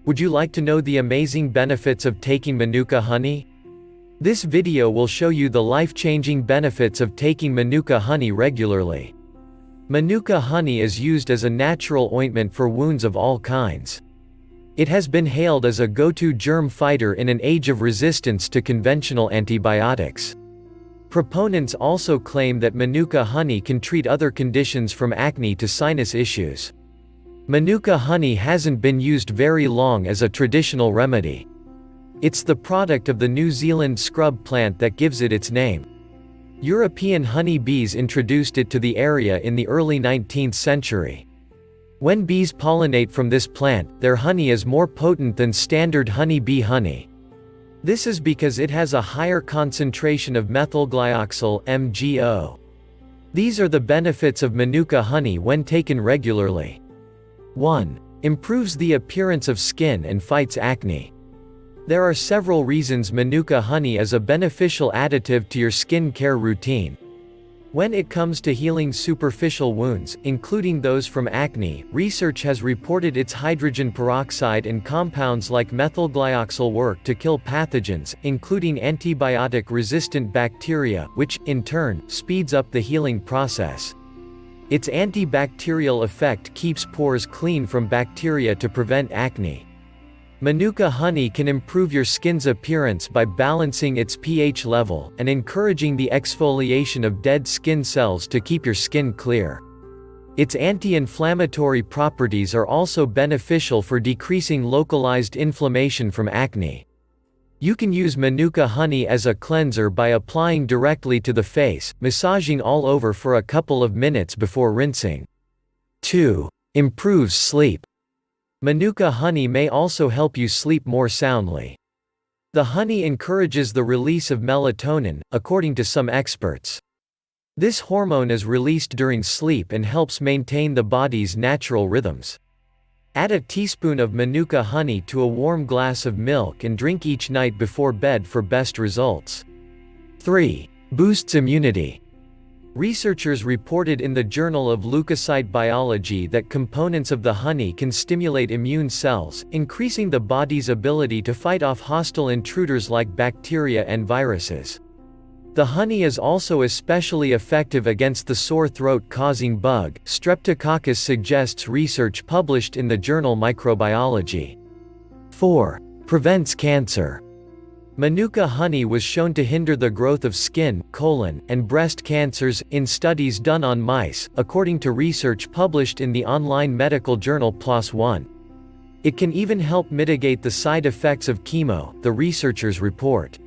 Would you like to know the amazing benefits of taking MANUKA honey? This video will show you the life-changing benefits of taking MANUKA honey regularly. MANUKA honey is used as a natural ointment for wounds of all kinds. It has been hailed as a go-to germ fighter in an age of resistance to conventional antibiotics. Proponents also claim that MANUKA honey can treat other conditions from acne to sinus issues. MANUKA honey hasn't been used very long as a traditional remedy. It's the product of the New Zealand scrub plant that gives it its name. European honey bees introduced it to the area in the early 19th century. When bees pollinate from this plant, their honey is more potent than standard honey bee honey. This is because it has a higher concentration of methylglyoxal (MgO). These are the benefits of MANUKA honey when taken regularly. 1. Improves the appearance of skin and fights acne. There are several reasons MANUKA honey is a beneficial additive to your skin care routine. When it comes to healing superficial wounds, including those from acne, research has reported its hydrogen peroxide and compounds like methylglyoxal work to kill pathogens, including antibiotic-resistant bacteria, which, in turn, speeds up the healing process. Its antibacterial effect keeps pores clean from bacteria to prevent acne. MANUKA honey can improve your skin's appearance by balancing its pH level, and encouraging the exfoliation of dead skin cells to keep your skin clear. Its anti-inflammatory properties are also beneficial for decreasing localized inflammation from acne. You can use MANUKA honey as a cleanser by applying directly to the face, massaging all over for a couple of minutes before rinsing. 2. Improves sleep. MANUKA honey may also help you sleep more soundly. The honey encourages the release of melatonin, according to some experts. This hormone is released during sleep and helps maintain the body's natural rhythms. Add a teaspoon of MANUKA honey to a warm glass of milk and drink each night before bed for best results. 3. Boosts immunity. Researchers reported in the Journal of Leukocyte Biology that components of the honey can stimulate immune cells, increasing the body's ability to fight off hostile intruders like bacteria and viruses. The honey is also especially effective against the sore throat-causing bug, Streptococcus, suggests research published in the journal Microbiology. 4. Prevents cancer. MANUKA honey was shown to hinder the growth of skin, colon, and breast cancers, in studies done on mice, according to research published in the online medical journal PLOS One. It can even help mitigate the side effects of chemo, the researchers report.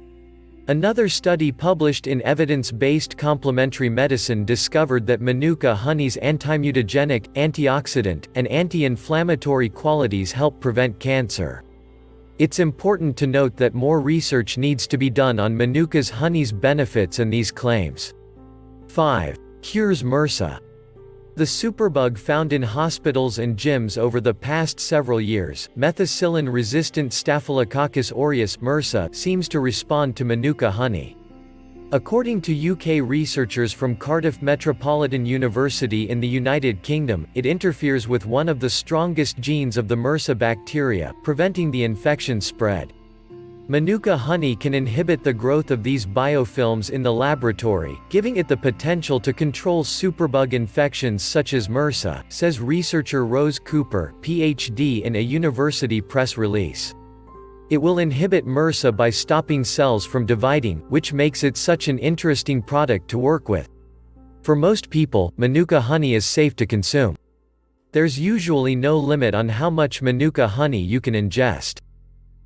Another study published in Evidence-Based Complementary Medicine discovered that MANUKA honey's antimutagenic, antioxidant, and anti-inflammatory qualities help prevent cancer. It's important to note that more research needs to be done on MANUKA's honey's benefits and these claims. 5. Cures MRSA. The superbug found in hospitals and gyms over the past several years, methicillin-resistant Staphylococcus aureus (MRSA), seems to respond to MANUKA honey. According to UK researchers from Cardiff Metropolitan University in the United Kingdom, it interferes with one of the strongest genes of the MRSA bacteria, preventing the infection spread. MANUKA honey can inhibit the growth of these biofilms in the laboratory, giving it the potential to control superbug infections such as MRSA, says researcher Rose Cooper, PhD, in a university press release. It will inhibit MRSA by stopping cells from dividing, which makes it such an interesting product to work with. For most people, MANUKA honey is safe to consume. There's usually no limit on how much MANUKA honey you can ingest.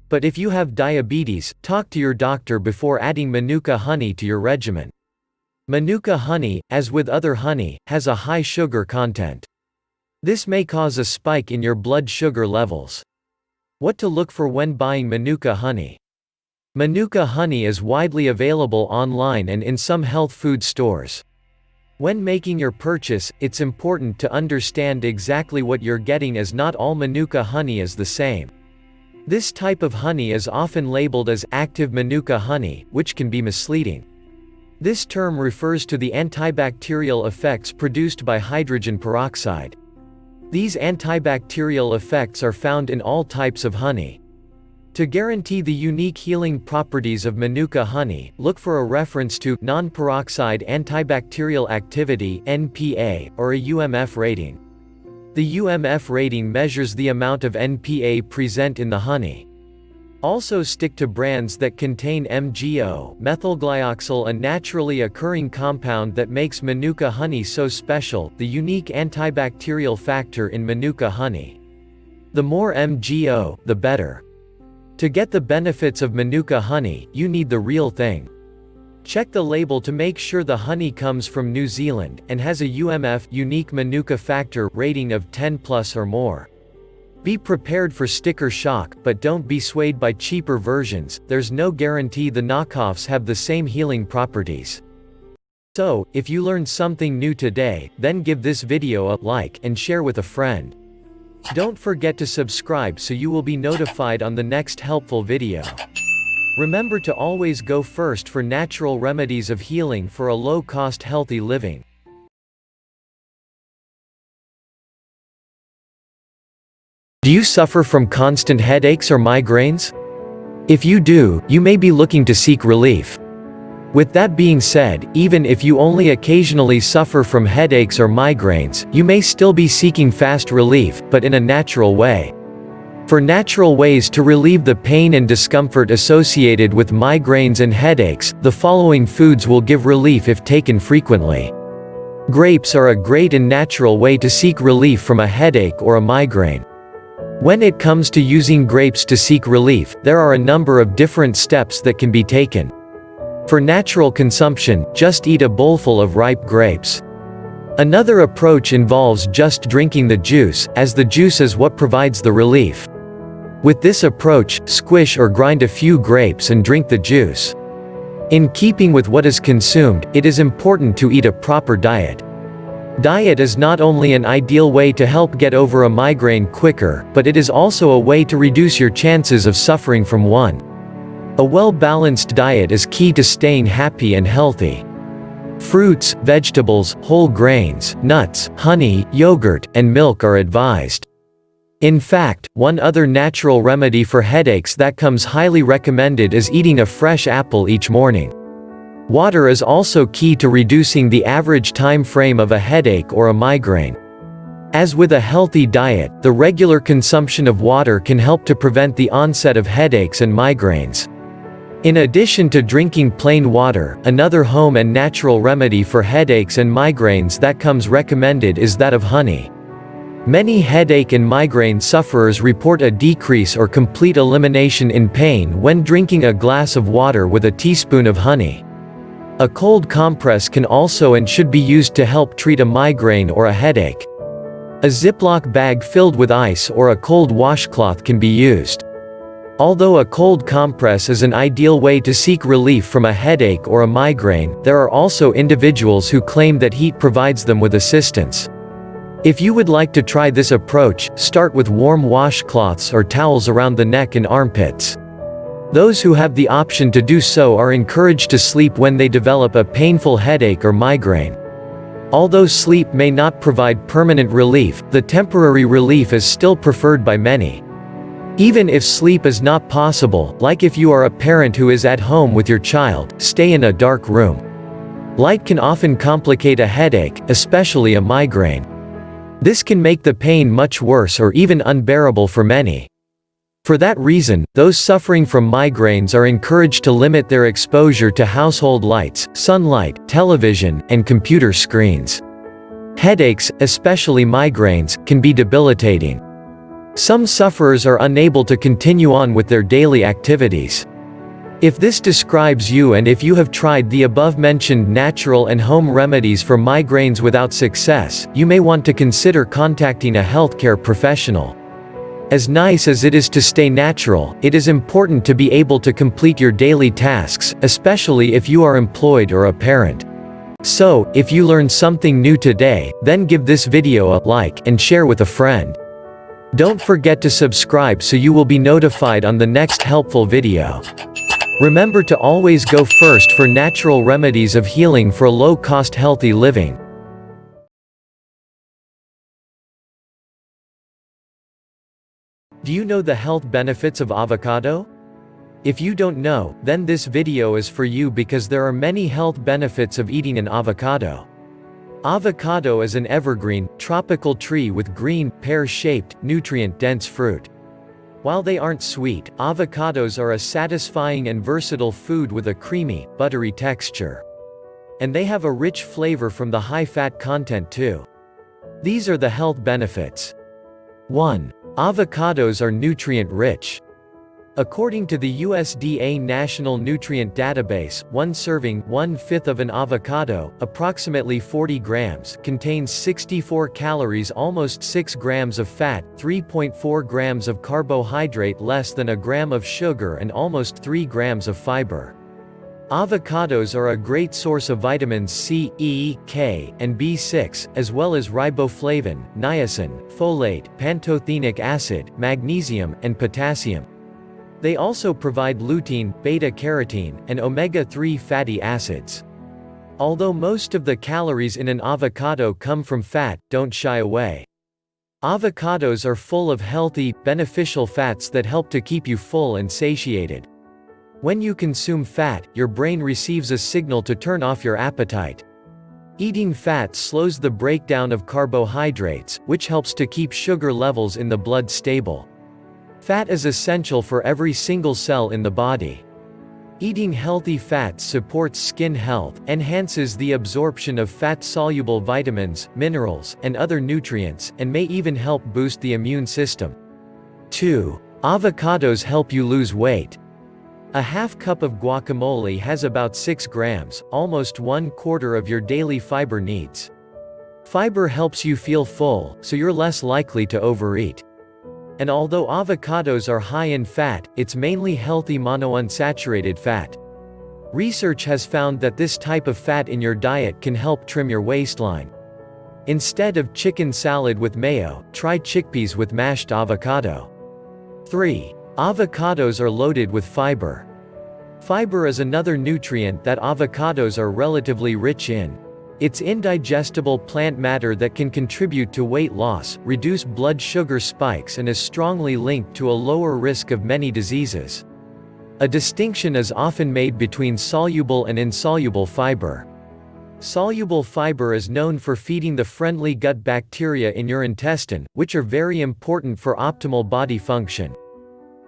But if you have diabetes, talk to your doctor before adding MANUKA honey to your regimen. MANUKA honey, as with other honey, has a high sugar content. This may cause a spike in your blood sugar levels. What to look for when buying MANUKA honey. MANUKA honey is widely available online and in some health food stores. When making your purchase, it's important to understand exactly what you're getting, as not all MANUKA honey is the same. This type of honey is often labeled as active MANUKA honey, which can be misleading. This term refers to the antibacterial effects produced by hydrogen peroxide. These antibacterial effects are found in all types of honey. To guarantee the unique healing properties of MANUKA honey, look for a reference to non-peroxide antibacterial activity (NPA) or a UMF rating. The UMF rating measures the amount of NPA present in the honey. Also stick to brands that contain MGO, methylglyoxal, a naturally occurring compound that makes MANUKA honey so special, the unique antibacterial factor in MANUKA honey. The more MGO, the better. To get the benefits of MANUKA honey, you need the real thing. Check the label to make sure the honey comes from New Zealand, and has a UMF unique MANUKA factor rating of 10+ or more. Be prepared for sticker shock, but don't be swayed by cheaper versions. There's no guarantee the knockoffs have the same healing properties. So, if you learned something new today, then give this video a like and share with a friend. Don't forget to subscribe so you will be notified on the next helpful video. Remember to always go first for natural remedies of healing for a low-cost healthy living. Do you suffer from constant headaches or migraines? If you do, you may be looking to seek relief. With that being said, even if you only occasionally suffer from headaches or migraines, you may still be seeking fast relief, but in a natural way. For natural ways to relieve the pain and discomfort associated with migraines and headaches, the following foods will give relief if taken frequently. Grapes are a great and natural way to seek relief from a headache or a migraine. When it comes to using grapes to seek relief, there are a number of different steps that can be taken. For natural consumption, just eat a bowlful of ripe grapes. Another approach involves just drinking the juice, as the juice is what provides the relief. With this approach, squish or grind a few grapes and drink the juice. In keeping with what is consumed, it is important to eat a proper diet. Diet is not only an ideal way to help get over a migraine quicker, but it is also a way to reduce your chances of suffering from one. A well-balanced diet is key to staying happy and healthy. Fruits, vegetables, whole grains, nuts, honey, yogurt, and milk are advised. In fact, one other natural remedy for headaches that comes highly recommended is eating a fresh apple each morning. Water is also key to reducing the average time frame of a headache or a migraine. As with a healthy diet, the regular consumption of water can help to prevent the onset of headaches and migraines. In addition to drinking plain water, another home and natural remedy for headaches and migraines that comes recommended is that of honey. Many headache and migraine sufferers report a decrease or complete elimination in pain when drinking a glass of water with a teaspoon of honey. A cold compress can also and should be used to help treat a migraine or a headache. A Ziploc bag filled with ice or a cold washcloth can be used. Although a cold compress is an ideal way to seek relief from a headache or a migraine, there are also individuals who claim that heat provides them with assistance. If you would like to try this approach, start with warm washcloths or towels around the neck and armpits. Those who have the option to do so are encouraged to sleep when they develop a painful headache or migraine. Although sleep may not provide permanent relief, the temporary relief is still preferred by many. Even if sleep is not possible, like if you are a parent who is at home with your child, stay in a dark room. Light can often complicate a headache, especially a migraine. This can make the pain much worse or even unbearable for many. For that reason, those suffering from migraines are encouraged to limit their exposure to household lights, sunlight, television, and computer screens. Headaches, especially migraines, can be debilitating. Some sufferers are unable to continue on with their daily activities. If this describes you and if you have tried the above-mentioned natural and home remedies for migraines without success, you may want to consider contacting a healthcare professional. As nice as it is to stay natural, it is important to be able to complete your daily tasks, especially if you are employed or a parent. So, if you learned something new today, then give this video a like and share with a friend. Don't forget to subscribe so you will be notified on the next helpful video. Remember to always go first for natural remedies of healing for a low-cost healthy living. Do you know the health benefits of avocado? If you don't know, then this video is for you because there are many health benefits of eating an avocado. Avocado is an evergreen, tropical tree with green, pear-shaped, nutrient-dense fruit. While they aren't sweet, avocados are a satisfying and versatile food with a creamy, buttery texture. And they have a rich flavor from the high fat content too. These are the health benefits. 1. Avocados are nutrient-rich. According to the USDA National Nutrient Database, one serving, 1/5 of an avocado, approximately 40 grams, contains 64 calories, almost 6 grams of fat, 3.4 grams of carbohydrate, less than a gram of sugar, and almost 3 grams of fiber. Avocados are a great source of vitamins C, E, K, and B6, as well as riboflavin, niacin, folate, pantothenic acid, magnesium, and potassium. They also provide lutein, beta-carotene, and omega-3 fatty acids. Although most of the calories in an avocado come from fat, don't shy away. Avocados are full of healthy, beneficial fats that help to keep you full and satiated. When you consume fat, your brain receives a signal to turn off your appetite. Eating fat slows the breakdown of carbohydrates, which helps to keep sugar levels in the blood stable. Fat is essential for every single cell in the body. Eating healthy fats supports skin health, enhances the absorption of fat-soluble vitamins, minerals, and other nutrients, and may even help boost the immune system. 2. Avocados help you lose weight. A half cup of guacamole has about 6 grams, almost 1/4 of your daily fiber needs. Fiber helps you feel full, so you're less likely to overeat. And although avocados are high in fat, it's mainly healthy monounsaturated fat. Research has found that this type of fat in your diet can help trim your waistline. Instead of chicken salad with mayo, try chickpeas with mashed avocado. 3. Avocados are loaded with fiber. Fiber is another nutrient that avocados are relatively rich in. It's indigestible plant matter that can contribute to weight loss, reduce blood sugar spikes, and is strongly linked to a lower risk of many diseases. A distinction is often made between soluble and insoluble fiber. Soluble fiber is known for feeding the friendly gut bacteria in your intestine, which are very important for optimal body function.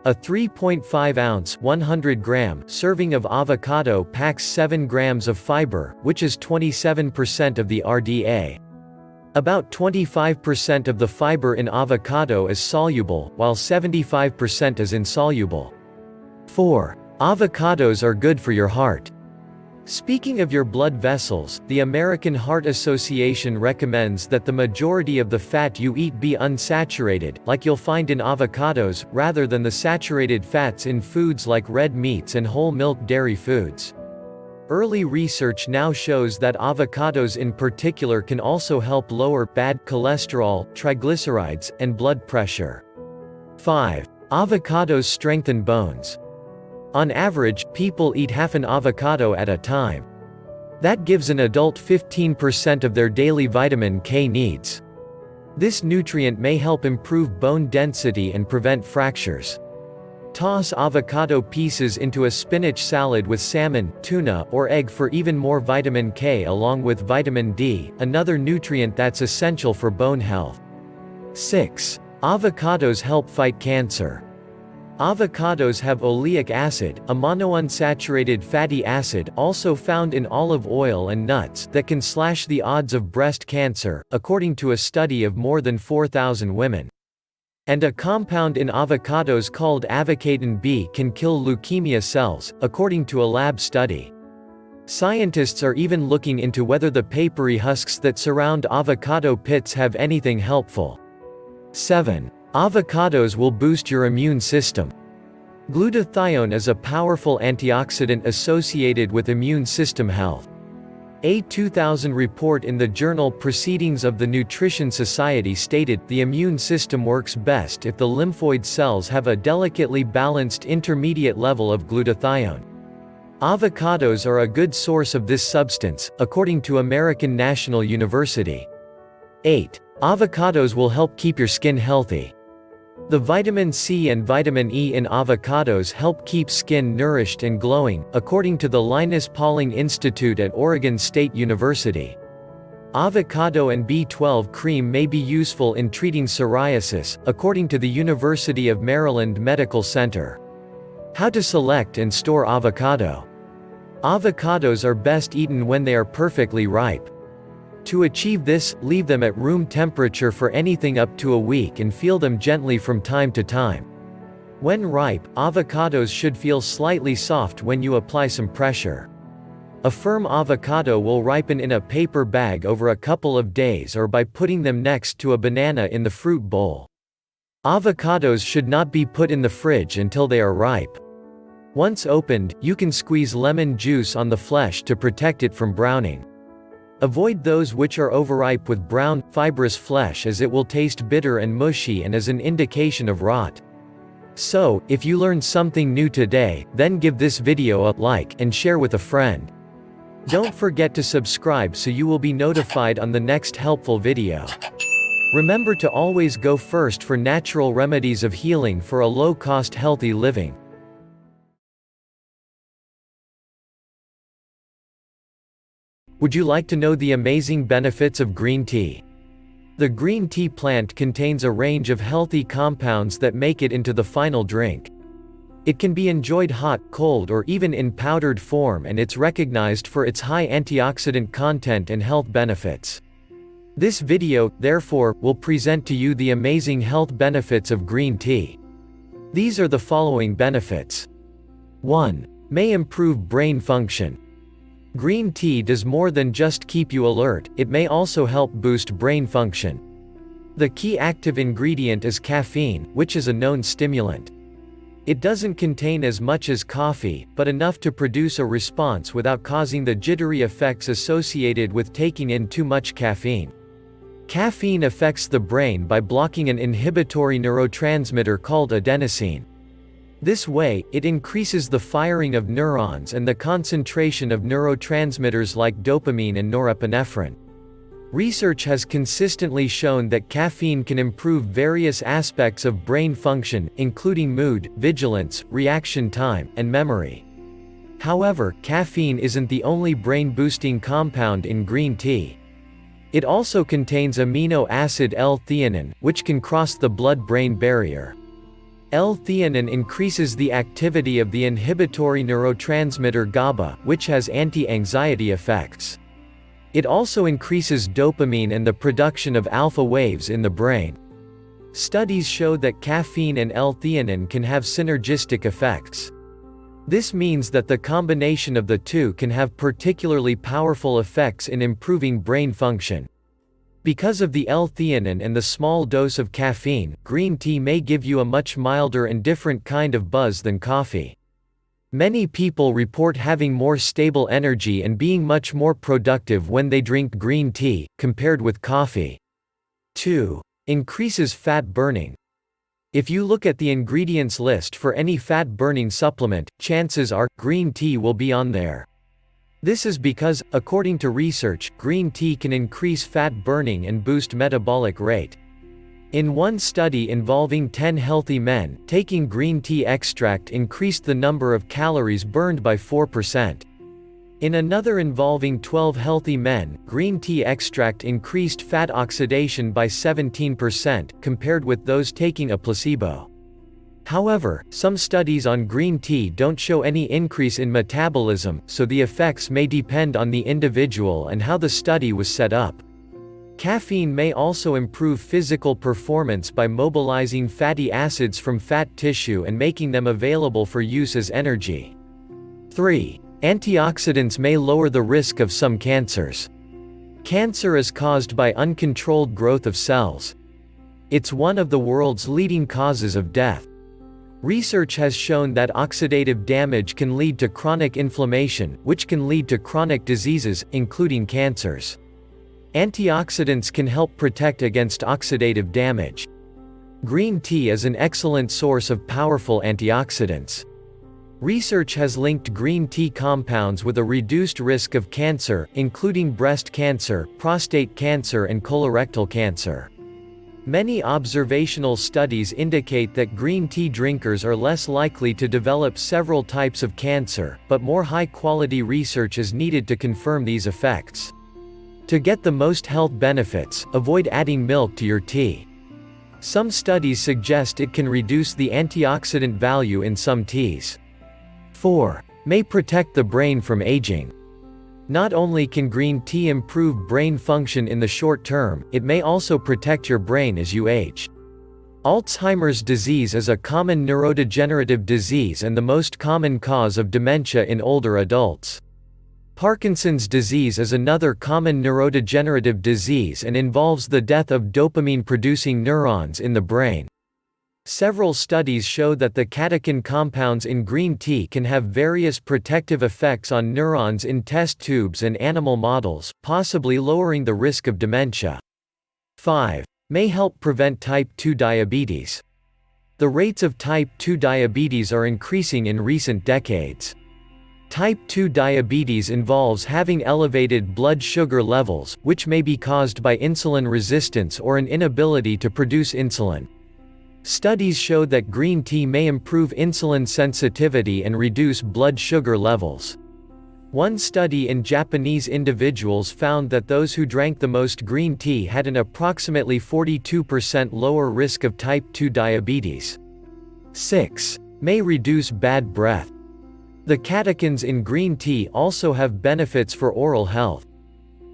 A 3.5-ounce 100-gram serving of avocado packs 7 grams of fiber, which is 27% of the RDA. About 25% of the fiber in avocado is soluble, while 75% is insoluble. 4. Avocados are good for your heart. Speaking of your blood vessels, the American Heart Association recommends that the majority of the fat you eat be unsaturated, like you'll find in avocados, rather than the saturated fats in foods like red meats and whole milk dairy foods. Early research now shows that avocados in particular can also help lower bad cholesterol, triglycerides, and blood pressure. 5. Avocados strengthen bones. On average, people eat half an avocado at a time. That gives an adult 15% of their daily vitamin K needs. This nutrient may help improve bone density and prevent fractures. Toss avocado pieces into a spinach salad with salmon, tuna, or egg for even more vitamin K along with vitamin D, another nutrient that's essential for bone health. 6. Avocados help fight cancer. Avocados have oleic acid, a monounsaturated fatty acid also found in olive oil and nuts, that can slash the odds of breast cancer, according to a study of more than 4,000 women. And a compound in avocados called avocatin B can kill leukemia cells, according to a lab study. Scientists are even looking into whether the papery husks that surround avocado pits have anything helpful. 7. Avocados will boost your immune system. Glutathione is a powerful antioxidant associated with immune system health. A 2000 report in the journal Proceedings of the Nutrition Society stated, the immune system works best if the lymphoid cells have a delicately balanced intermediate level of glutathione. Avocados are a good source of this substance, according to American National University. 8. Avocados will help keep your skin healthy. The vitamin C and vitamin E in avocados help keep skin nourished and glowing, according to the Linus Pauling Institute at Oregon State University. Avocado and B12 cream may be useful in treating psoriasis, according to the University of Maryland Medical Center. How to select and store avocado. Avocados are best eaten when they are perfectly ripe. To achieve this, leave them at room temperature for anything up to a week and feel them gently from time to time. When ripe, avocados should feel slightly soft when you apply some pressure. A firm avocado will ripen in a paper bag over a couple of days or by putting them next to a banana in the fruit bowl. Avocados should not be put in the fridge until they are ripe. Once opened, you can squeeze lemon juice on the flesh to protect it from browning. Avoid those which are overripe with brown, fibrous flesh, as it will taste bitter and mushy and is an indication of rot. So, if you learned something new today, then give this video a like and share with a friend. Don't forget to subscribe so you will be notified on the next helpful video. Remember to always go first for natural remedies of healing for a low-cost healthy living. Would you like to know the amazing benefits of green tea? The green tea plant contains a range of healthy compounds that make it into the final drink. It can be enjoyed hot, cold, or even in powdered form, and it's recognized for its high antioxidant content and health benefits. This video, therefore, will present to you the amazing health benefits of green tea. These are the following benefits. 1. May improve brain function. Green tea does more than just keep you alert, it may also help boost brain function. The key active ingredient is caffeine, which is a known stimulant. It doesn't contain as much as coffee, but enough to produce a response without causing the jittery effects associated with taking in too much caffeine. Caffeine affects the brain by blocking an inhibitory neurotransmitter called adenosine. This way, it increases the firing of neurons and the concentration of neurotransmitters like dopamine and norepinephrine. Research has consistently shown that caffeine can improve various aspects of brain function, including mood, vigilance, reaction time, and memory. However, caffeine isn't the only brain-boosting compound in green tea. It also contains amino acid L-theanine, which can cross the blood-brain barrier. L-theanine increases the activity of the inhibitory neurotransmitter GABA, which has anti-anxiety effects. It also increases dopamine and the production of alpha waves in the brain. Studies show that caffeine and L-theanine can have synergistic effects. This means that the combination of the two can have particularly powerful effects in improving brain function. Because of the L-theanine and the small dose of caffeine, green tea may give you a much milder and different kind of buzz than coffee. Many people report having more stable energy and being much more productive when they drink green tea, compared with coffee. 2. Increases fat burning. If you look at the ingredients list for any fat-burning supplement, chances are, green tea will be on there. This is because, according to research, green tea can increase fat burning and boost metabolic rate. In one study involving 10 healthy men, taking green tea extract increased the number of calories burned by 4%. In another involving 12 healthy men, green tea extract increased fat oxidation by 17%, compared with those taking a placebo. However, some studies on green tea don't show any increase in metabolism, so the effects may depend on the individual and how the study was set up. Caffeine may also improve physical performance by mobilizing fatty acids from fat tissue and making them available for use as energy. 3. Antioxidants may lower the risk of some cancers. Cancer is caused by uncontrolled growth of cells. It's one of the world's leading causes of death. Research has shown that oxidative damage can lead to chronic inflammation, which can lead to chronic diseases, including cancers. Antioxidants can help protect against oxidative damage. Green tea is an excellent source of powerful antioxidants. Research has linked green tea compounds with a reduced risk of cancer, including breast cancer, prostate cancer, and colorectal cancer. Many observational studies indicate that green tea drinkers are less likely to develop several types of cancer, but more high-quality research is needed to confirm these effects. To get the most health benefits, avoid adding milk to your tea. Some studies suggest it can reduce the antioxidant value in some teas. 4. May protect the brain from aging. Not only can green tea improve brain function in the short term, it may also protect your brain as you age. Alzheimer's disease is a common neurodegenerative disease and the most common cause of dementia in older adults. Parkinson's disease is another common neurodegenerative disease and involves the death of dopamine-producing neurons in the brain. Several studies show that the catechin compounds in green tea can have various protective effects on neurons in test tubes and animal models, possibly lowering the risk of dementia. 5. May help prevent type 2 diabetes. The rates of type 2 diabetes are increasing in recent decades. Type 2 diabetes involves having elevated blood sugar levels, which may be caused by insulin resistance or an inability to produce insulin. Studies show that green tea may improve insulin sensitivity and reduce blood sugar levels. One study in Japanese individuals found that those who drank the most green tea had an approximately 42% lower risk of type 2 diabetes. 6. May reduce bad breath. The catechins in green tea also have benefits for oral health.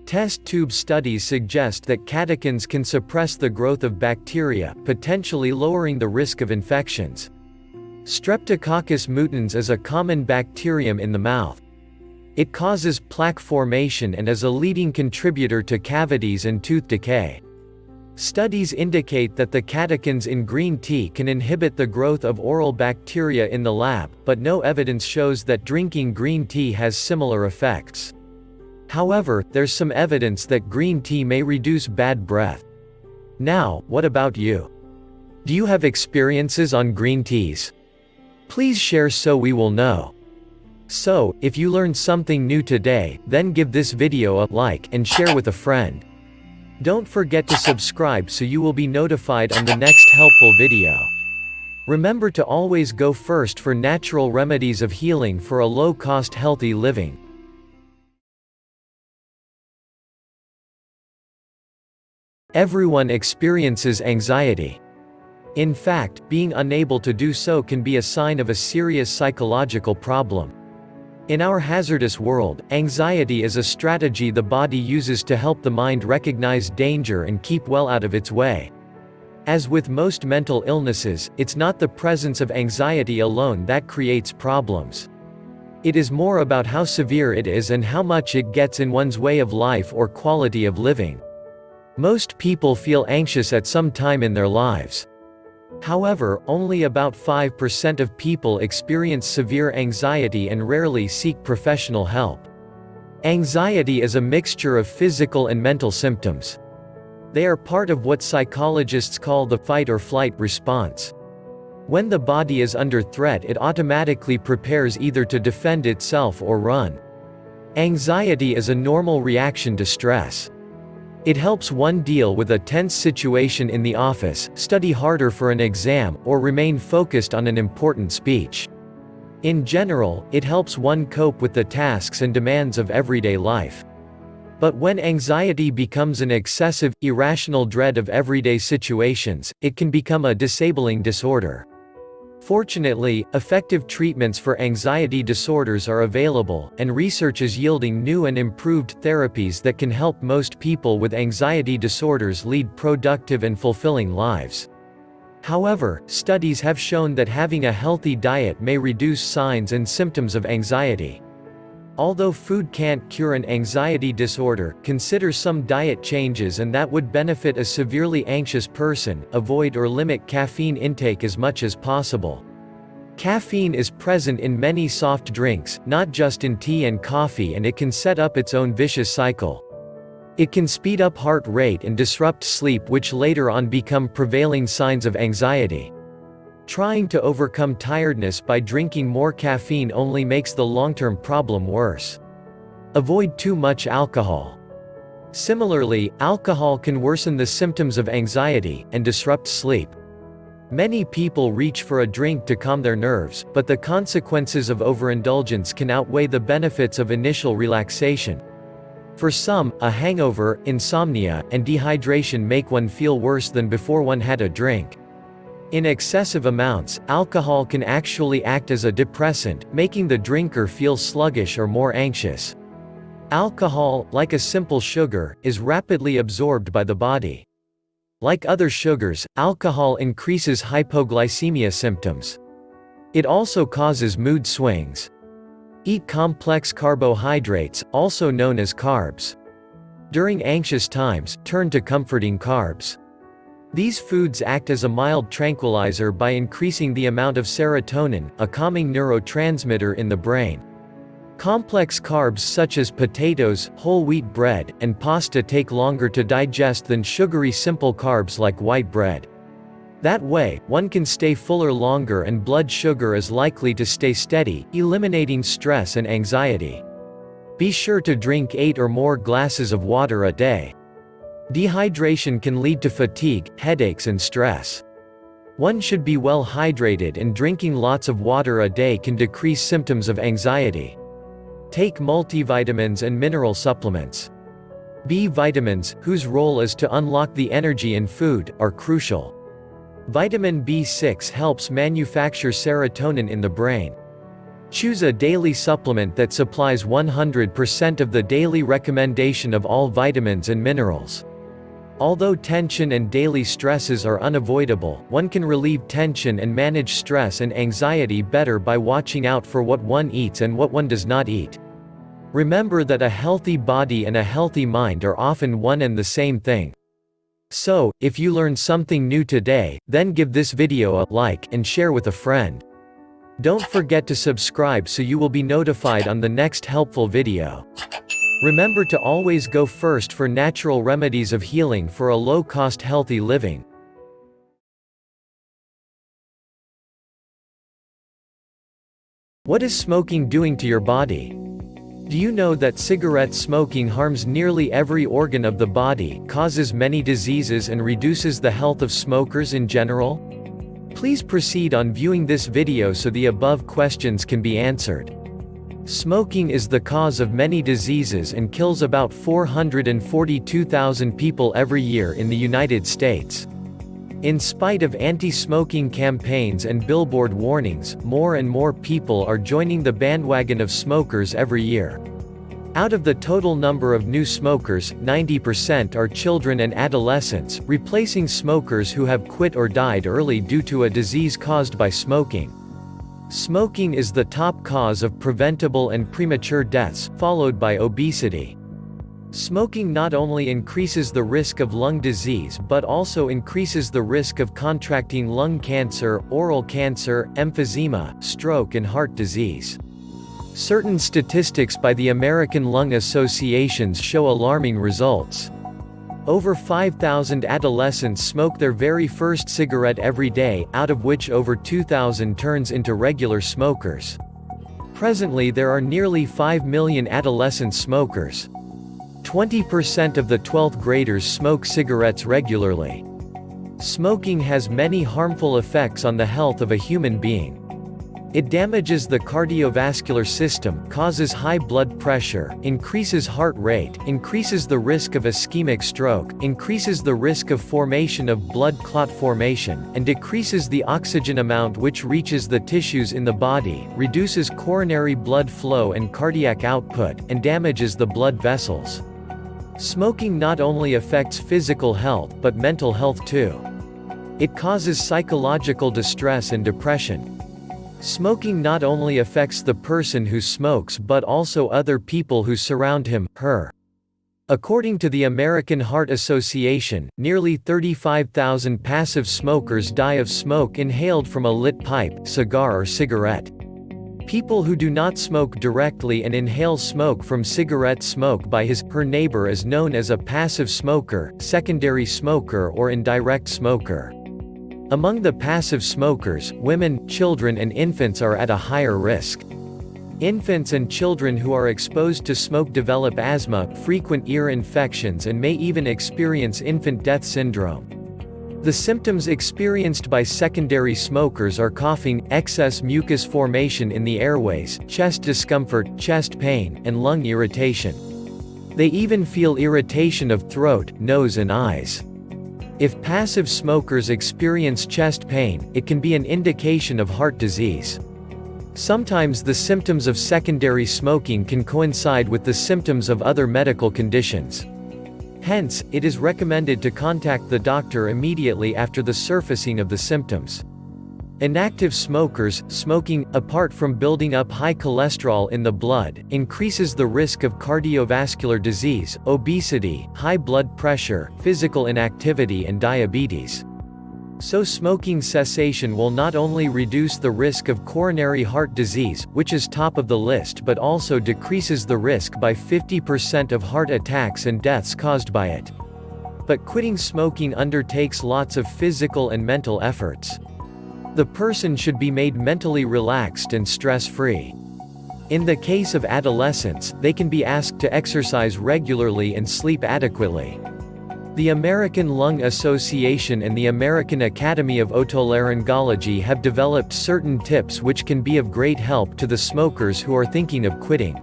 Test tube studies suggest that catechins can suppress the growth of bacteria, potentially lowering the risk of infections. Streptococcus mutans is a common bacterium in the mouth. It causes plaque formation and is a leading contributor to cavities and tooth decay. Studies indicate that the catechins in green tea can inhibit the growth of oral bacteria in the lab, but no evidence shows that drinking green tea has similar effects. However, there's some evidence that green tea may reduce bad breath. Now, what about you? Do you have experiences on green teas? Please share so we will know. So, if you learned something new today, then give this video a like and share with a friend. Don't forget to subscribe so you will be notified on the next helpful video. Remember to always go first for natural remedies of healing for a low-cost healthy living. Everyone experiences anxiety. In fact, being unable to do so can be a sign of a serious psychological problem. In our hazardous world, anxiety is a strategy the body uses to help the mind recognize danger and keep well out of its way. As with most mental illnesses, it's not the presence of anxiety alone that creates problems. It is more about how severe it is and how much it gets in one's way of life or quality of living. Most people feel anxious at some time in their lives. However, only about 5% of people experience severe anxiety and rarely seek professional help. Anxiety is a mixture of physical and mental symptoms. They are part of what psychologists call the fight or flight response. When the body is under threat, it automatically prepares either to defend itself or run. Anxiety is a normal reaction to stress. It helps one deal with a tense situation in the office, study harder for an exam, or remain focused on an important speech. In general, it helps one cope with the tasks and demands of everyday life. But when anxiety becomes an excessive, irrational dread of everyday situations, it can become a disabling disorder. Fortunately, effective treatments for anxiety disorders are available, and research is yielding new and improved therapies that can help most people with anxiety disorders lead productive and fulfilling lives. However, studies have shown that having a healthy diet may reduce signs and symptoms of anxiety. Although food can't cure an anxiety disorder, consider some diet changes and that would benefit a severely anxious person. Avoid or limit caffeine intake as much as possible. Caffeine is present in many soft drinks, not just in tea and coffee, and it can set up its own vicious cycle. It can speed up heart rate and disrupt sleep, which later on become prevailing signs of anxiety. Trying to overcome tiredness by drinking more caffeine only makes the long-term problem worse. Avoid too much alcohol. Similarly, alcohol can worsen the symptoms of anxiety and disrupt sleep. Many people reach for a drink to calm their nerves, but the consequences of overindulgence can outweigh the benefits of initial relaxation. For some, a hangover, insomnia, and dehydration make one feel worse than before one had a drink. In excessive amounts, alcohol can actually act as a depressant, making the drinker feel sluggish or more anxious. Alcohol, like a simple sugar, is rapidly absorbed by the body. Like other sugars, alcohol increases hypoglycemia symptoms. It also causes mood swings. Eat complex carbohydrates, also known as carbs. During anxious times, turn to comforting carbs. These foods act as a mild tranquilizer by increasing the amount of serotonin, a calming neurotransmitter in the brain. Complex carbs such as potatoes, whole wheat bread, and pasta take longer to digest than sugary simple carbs like white bread. That way, one can stay fuller longer and blood sugar is likely to stay steady, eliminating stress and anxiety. Be sure to drink 8 or more glasses of water a day. Dehydration can lead to fatigue, headaches and stress. One should be well hydrated, and drinking lots of water a day can decrease symptoms of anxiety. Take multivitamins and mineral supplements. B vitamins, whose role is to unlock the energy in food, are crucial. Vitamin B6 helps manufacture serotonin in the brain. Choose a daily supplement that supplies 100% of the daily recommendation of all vitamins and minerals. Although tension and daily stresses are unavoidable, one can relieve tension and manage stress and anxiety better by watching out for what one eats and what one does not eat. Remember that a healthy body and a healthy mind are often one and the same thing. So, if you learned something new today, then give this video a like and share with a friend. Don't forget to subscribe so you will be notified on the next helpful video. Remember to always go first for natural remedies of healing for a low-cost healthy living. What is smoking doing to your body? Do you know that cigarette smoking harms nearly every organ of the body, causes many diseases and reduces the health of smokers in general? Please proceed on viewing this video so the above questions can be answered. Smoking is the cause of many diseases and kills about 442,000 people every year in the United States. In spite of anti-smoking campaigns and billboard warnings, more and more people are joining the bandwagon of smokers every year. Out of the total number of new smokers, 90% are children and adolescents, replacing smokers who have quit or died early due to a disease caused by smoking. Smoking is the top cause of preventable and premature deaths, followed by obesity. Smoking not only increases the risk of lung disease but also increases the risk of contracting lung cancer, oral cancer, emphysema, stroke and heart disease. Certain statistics by the American Lung Association show alarming results. Over 5,000 adolescents smoke their very first cigarette every day, out of which over 2,000 turns into regular smokers. Presently there are nearly 5 million adolescent smokers. 20% of the 12th graders smoke cigarettes regularly. Smoking has many harmful effects on the health of a human being. It damages the cardiovascular system, causes high blood pressure, increases heart rate, increases the risk of ischemic stroke, increases the risk of formation of blood clot formation, and decreases the oxygen amount which reaches the tissues in the body, reduces coronary blood flow and cardiac output, and damages the blood vessels. Smoking not only affects physical health but mental health too. It causes psychological distress and depression. Smoking not only affects the person who smokes but also other people who surround him, her. According to the American Heart Association, nearly 35,000 passive smokers die of smoke inhaled from a lit pipe, cigar or cigarette. People who do not smoke directly and inhale smoke from cigarette smoke by her neighbor is known as a passive smoker, secondary smoker or indirect smoker. Among the passive smokers, women, children and infants are at a higher risk. Infants and children who are exposed to smoke develop asthma, frequent ear infections, and may even experience infant death syndrome. The symptoms experienced by secondary smokers are coughing, excess mucus formation in the airways, chest discomfort, chest pain, and lung irritation. They even feel irritation of throat, nose and eyes. If passive smokers experience chest pain, it can be an indication of heart disease. Sometimes the symptoms of secondary smoking can coincide with the symptoms of other medical conditions. Hence, it is recommended to contact the doctor immediately after the surfacing of the symptoms. Inactive smokers, smoking, apart from building up high cholesterol in the blood, increases the risk of cardiovascular disease, obesity, high blood pressure, physical inactivity and diabetes. So smoking cessation will not only reduce the risk of coronary heart disease, which is top of the list, but also decreases the risk by 50% of heart attacks and deaths caused by it. But quitting smoking undertakes lots of physical and mental efforts. The person should be made mentally relaxed and stress-free. In the case of adolescents, they can be asked to exercise regularly and sleep adequately. The American Lung Association and the American Academy of Otolaryngology have developed certain tips which can be of great help to the smokers who are thinking of quitting.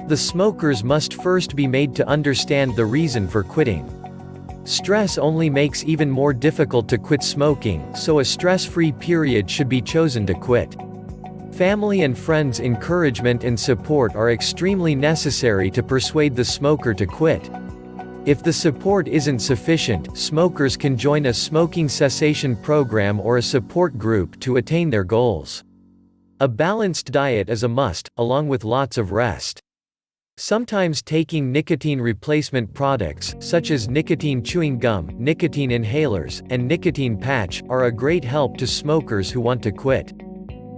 The smokers must first be made to understand the reason for quitting. Stress only makes even more difficult to quit smoking, so a stress-free period should be chosen to quit. Family and friends' encouragement and support are extremely necessary to persuade the smoker to quit. If the support isn't sufficient, smokers can join a smoking cessation program or a support group to attain their goals. A balanced diet is a must, along with lots of rest. Sometimes taking nicotine replacement products, such as nicotine chewing gum, nicotine inhalers, and nicotine patch, are a great help to smokers who want to quit.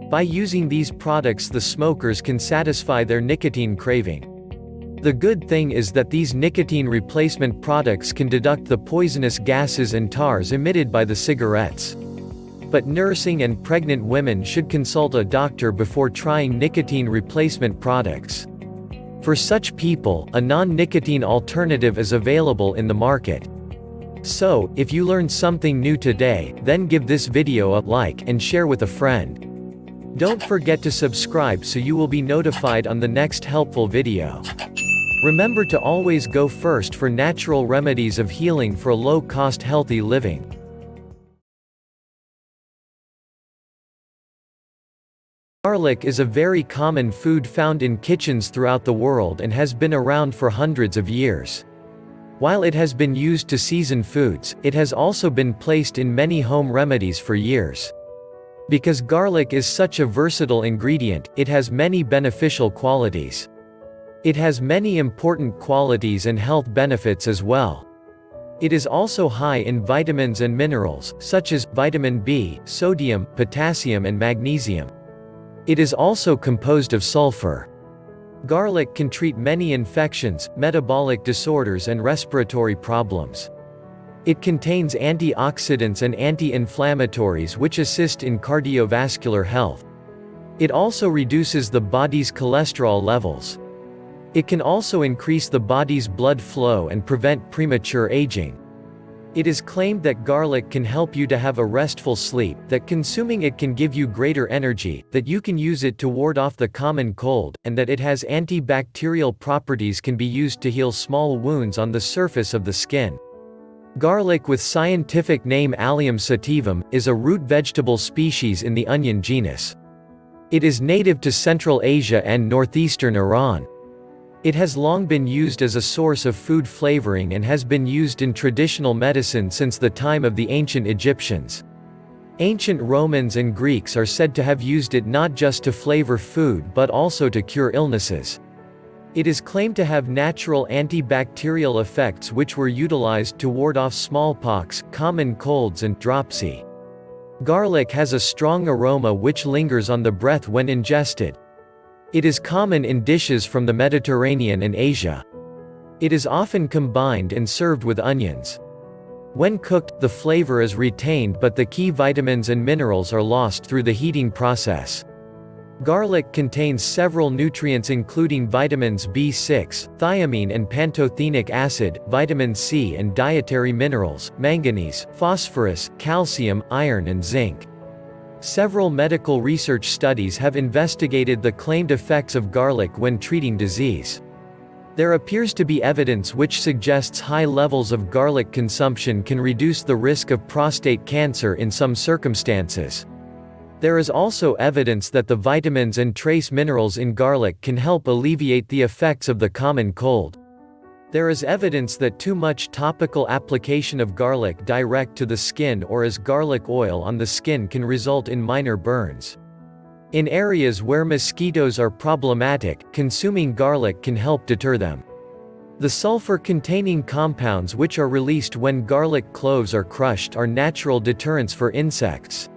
By using these products, the smokers can satisfy their nicotine craving. The good thing is that these nicotine replacement products can deduct the poisonous gases and tars emitted by the cigarettes. But nursing and pregnant women should consult a doctor before trying nicotine replacement products. For such people, a non-nicotine alternative is available in the market. So, if you learned something new today, then give this video a like and share with a friend. Don't forget to subscribe so you will be notified on the next helpful video. Remember to always go first for natural remedies of healing for low-cost healthy living. Garlic is a very common food found in kitchens throughout the world and has been around for hundreds of years. While it has been used to season foods, it has also been placed in many home remedies for years. Because garlic is such a versatile ingredient, it has many beneficial qualities. It has many important qualities and health benefits as well. It is also high in vitamins and minerals, such as vitamin B, sodium, potassium and magnesium. It is also composed of sulfur. Garlic can treat many infections, metabolic disorders and respiratory problems. It contains antioxidants and anti-inflammatories which assist in cardiovascular health. It also reduces the body's cholesterol levels. It can also increase the body's blood flow and prevent premature aging. It is claimed that garlic can help you to have a restful sleep, that consuming it can give you greater energy, that you can use it to ward off the common cold, and that it has antibacterial properties, can be used to heal small wounds on the surface of the skin. Garlic, with scientific name Allium sativum, is a root vegetable species in the onion genus. It is native to Central Asia and northeastern Iran. It has long been used as a source of food flavoring and has been used in traditional medicine since the time of the ancient Egyptians. Ancient Romans and Greeks are said to have used it not just to flavor food but also to cure illnesses. It is claimed to have natural antibacterial effects which were utilized to ward off smallpox, common colds and dropsy. Garlic has a strong aroma which lingers on the breath when ingested. It is common in dishes from the Mediterranean and Asia. It is often combined and served with onions. When cooked, the flavor is retained but the key vitamins and minerals are lost through the heating process. Garlic contains several nutrients including vitamins B6, thiamine and pantothenic acid, vitamin C and dietary minerals, manganese, phosphorus, calcium, iron and zinc. Several medical research studies have investigated the claimed effects of garlic when treating disease. There appears to be evidence which suggests high levels of garlic consumption can reduce the risk of prostate cancer in some circumstances. There is also evidence that the vitamins and trace minerals in garlic can help alleviate the effects of the common cold. There is evidence that too much topical application of garlic direct to the skin or as garlic oil on the skin can result in minor burns. In areas where mosquitoes are problematic, consuming garlic can help deter them. The sulfur-containing compounds which are released when garlic cloves are crushed are natural deterrents for insects.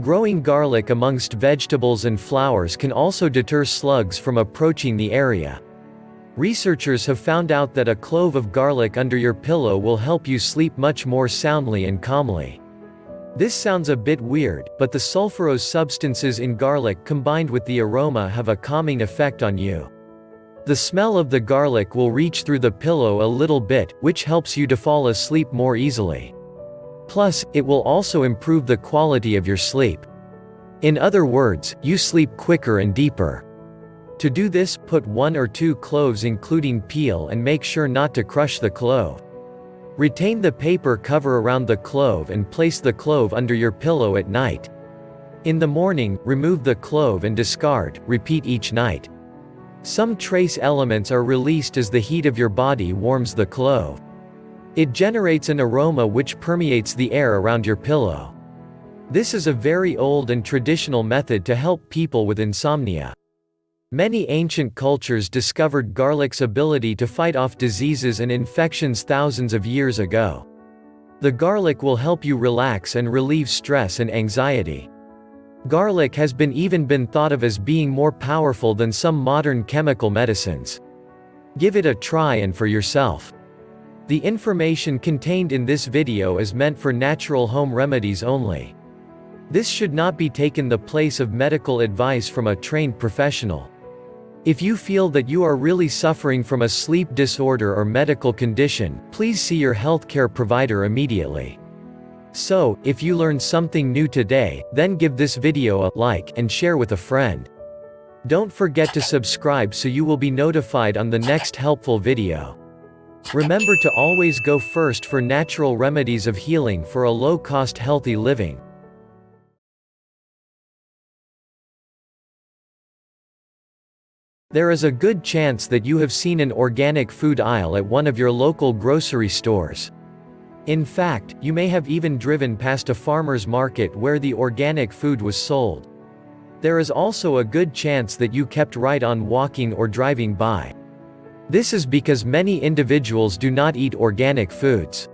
Growing garlic amongst vegetables and flowers can also deter slugs from approaching the area. Researchers have found out that a clove of garlic under your pillow will help you sleep much more soundly and calmly. This sounds a bit weird, but the sulfurous substances in garlic combined with the aroma have a calming effect on you. The smell of the garlic will reach through the pillow a little bit, which helps you to fall asleep more easily. Plus, it will also improve the quality of your sleep. In other words, you sleep quicker and deeper. To do this, put 1 or 2 cloves including peel and make sure not to crush the clove. Retain the paper cover around the clove and place the clove under your pillow at night. In the morning, remove the clove and discard, repeat each night. Some trace elements are released as the heat of your body warms the clove. It generates an aroma which permeates the air around your pillow. This is a very old and traditional method to help people with insomnia. Many ancient cultures discovered garlic's ability to fight off diseases and infections thousands of years ago. The garlic will help you relax and relieve stress and anxiety. Garlic has even been thought of as being more powerful than some modern chemical medicines. Give it a try and for yourself. The information contained in this video is meant for natural home remedies only. This should not be taken the place of medical advice from a trained professional. If you feel that you are really suffering from a sleep disorder or medical condition, please see your healthcare provider immediately. So, if you learned something new today, then give this video a like and share with a friend. Don't forget to subscribe so you will be notified on the next helpful video. Remember to always go first for natural remedies of healing for a low-cost healthy living. There is a good chance that you have seen an organic food aisle at one of your local grocery stores. In fact, you may have even driven past a farmer's market where the organic food was sold. There is also a good chance that you kept right on walking or driving by. This is because many individuals do not eat organic foods.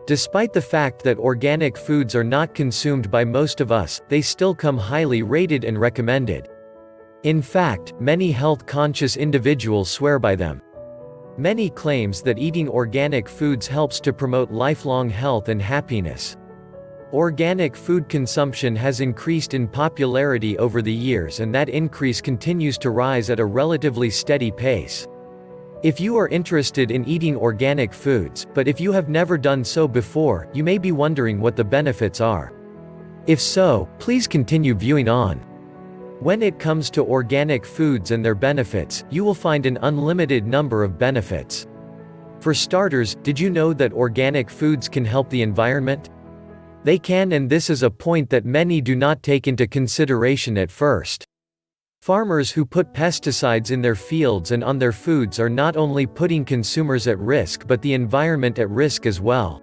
Despite the fact that organic foods are not consumed by most of us, they still come highly rated and recommended. In fact, many health-conscious individuals swear by them. Many claims that eating organic foods helps to promote lifelong health and happiness. Organic food consumption has increased in popularity over the years and that increase continues to rise at a relatively steady pace. If you are interested in eating organic foods, but if you have never done so before, you may be wondering what the benefits are. If so, please continue viewing on. When it comes to organic foods and their benefits, you will find an unlimited number of benefits. For starters, did you know that organic foods can help the environment? They can, and this is a point that many do not take into consideration at first. Farmers who put pesticides in their fields and on their foods are not only putting consumers at risk but the environment at risk as well.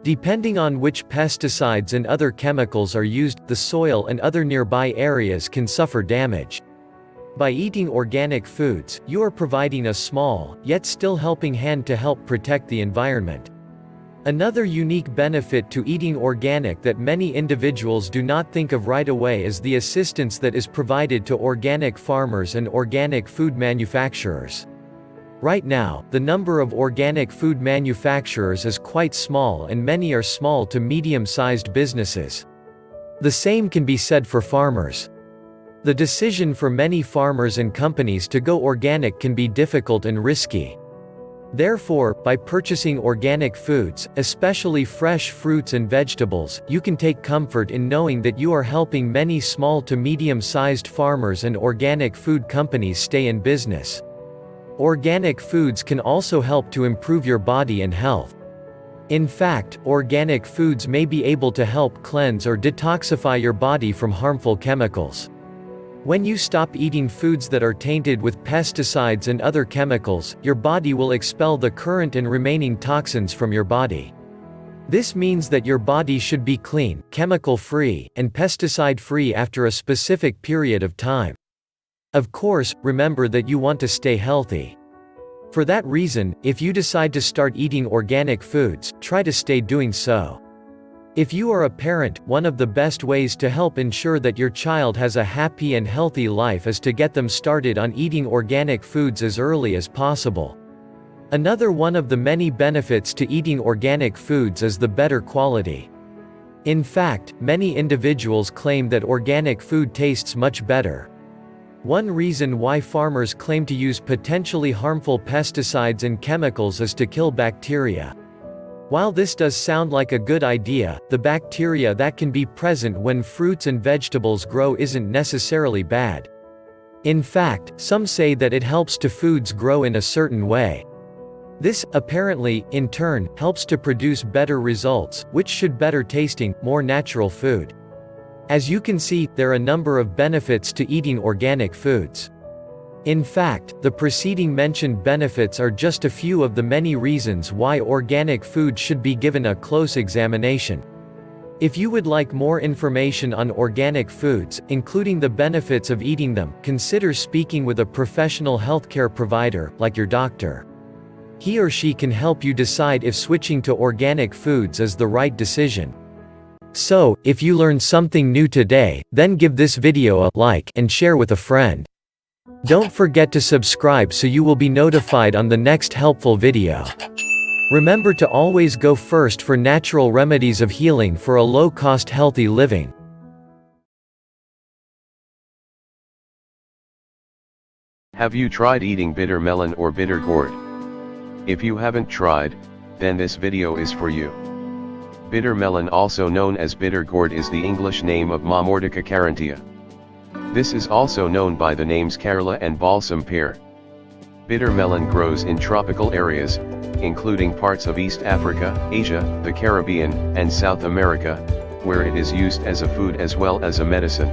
Depending on which pesticides and other chemicals are used, the soil and other nearby areas can suffer damage. By eating organic foods, you are providing a small, yet still helping hand to help protect the environment. Another unique benefit to eating organic that many individuals do not think of right away is the assistance that is provided to organic farmers and organic food manufacturers. Right now, the number of organic food manufacturers is quite small and many are small to medium-sized businesses. The same can be said for farmers. The decision for many farmers and companies to go organic can be difficult and risky. Therefore, by purchasing organic foods, especially fresh fruits and vegetables, you can take comfort in knowing that you are helping many small to medium-sized farmers and organic food companies stay in business. Organic foods can also help to improve your body and health. In fact, organic foods may be able to help cleanse or detoxify your body from harmful chemicals. When you stop eating foods that are tainted with pesticides and other chemicals, your body will expel the current and remaining toxins from your body. This means that your body should be clean, chemical-free, and pesticide-free after a specific period of time. Of course, remember that you want to stay healthy. For that reason, if you decide to start eating organic foods, try to stay doing so. If you are a parent, one of the best ways to help ensure that your child has a happy and healthy life is to get them started on eating organic foods as early as possible. Another one of the many benefits to eating organic foods is the better quality. In fact, many individuals claim that organic food tastes much better. One reason why farmers claim to use potentially harmful pesticides and chemicals is to kill bacteria. While this does sound like a good idea, the bacteria that can be present when fruits and vegetables grow isn't necessarily bad. In fact, some say that it helps to foods grow in a certain way. This, apparently, in turn, helps to produce better results, which should better tasting, more natural food. As you can see, there are a number of benefits to eating organic foods. In fact, the preceding mentioned benefits are just a few of the many reasons why organic food should be given a close examination. If you would like more information on organic foods, including the benefits of eating them, consider speaking with a professional healthcare provider, like your doctor. He or she can help you decide if switching to organic foods is the right decision. So, if you learned something new today, then give this video a like and share with a friend. Don't forget to subscribe so you will be notified on the next helpful video. Remember to always go first for natural remedies of healing for a low-cost healthy living. Have you tried eating bitter melon or bitter gourd? If you haven't tried, then this video is for you. Bitter melon, also known as bitter gourd, is the English name of Mamordica carantia. This is also known by the names Kerala and balsam pear. Bitter melon grows in tropical areas, including parts of East Africa, Asia, the Caribbean, and South America, where it is used as a food as well as a medicine.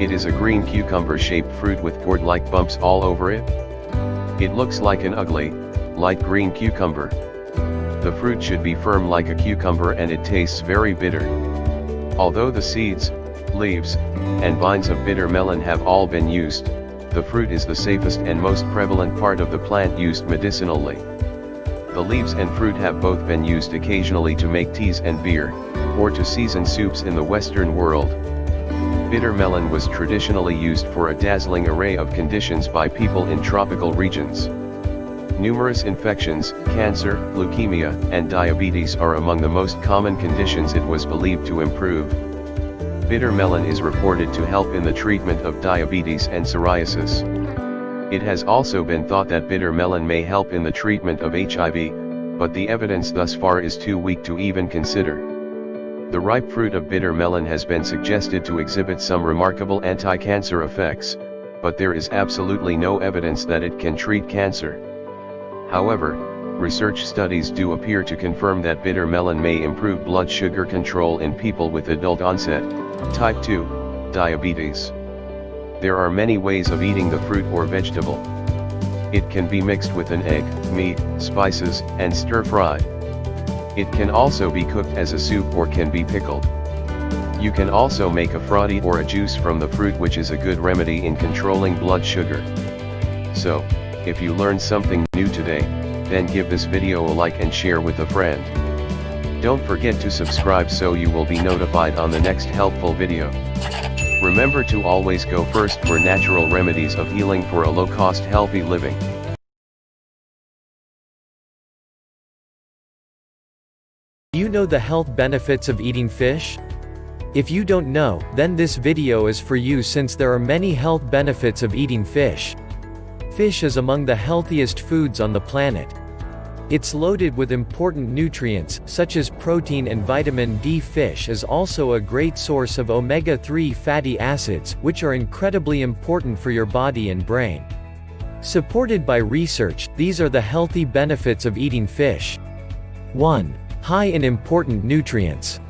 It is a green cucumber-shaped fruit with gourd-like bumps all over it. It looks like an ugly, light green cucumber. The fruit should be firm like a cucumber and it tastes very bitter. Although the seeds, leaves, and vines of bitter melon have all been used, the fruit is the safest and most prevalent part of the plant used medicinally. The leaves and fruit have both been used occasionally to make teas and beer, or to season soups in the Western world. Bitter melon was traditionally used for a dazzling array of conditions by people in tropical regions. Numerous infections, cancer, leukemia, and diabetes are among the most common conditions it was believed to improve. Bitter melon is reported to help in the treatment of diabetes and psoriasis. It has also been thought that bitter melon may help in the treatment of HIV, but the evidence thus far is too weak to even consider. The ripe fruit of bitter melon has been suggested to exhibit some remarkable anti-cancer effects, but there is absolutely no evidence that it can treat cancer. However, research studies do appear to confirm that bitter melon may improve blood sugar control in people with adult onset, type 2, diabetes. There are many ways of eating the fruit or vegetable. It can be mixed with an egg, meat, spices, and stir-fried. It can also be cooked as a soup or can be pickled. You can also make a frotty or a juice from the fruit, which is a good remedy in controlling blood sugar. So, if you learned something new today, then give this video a like and share with a friend. Don't forget to subscribe so you will be notified on the next helpful video. Remember to always go first for natural remedies of healing for a low-cost healthy living. Do you know the health benefits of eating fish? If you don't know, then this video is for you since there are many health benefits of eating fish. Fish is among the healthiest foods on the planet. It's loaded with important nutrients, such as protein and vitamin D. Fish is also a great source of omega-3 fatty acids, which are incredibly important for your body and brain. Supported by research, these are the healthy benefits of eating fish. 1. High in important nutrients.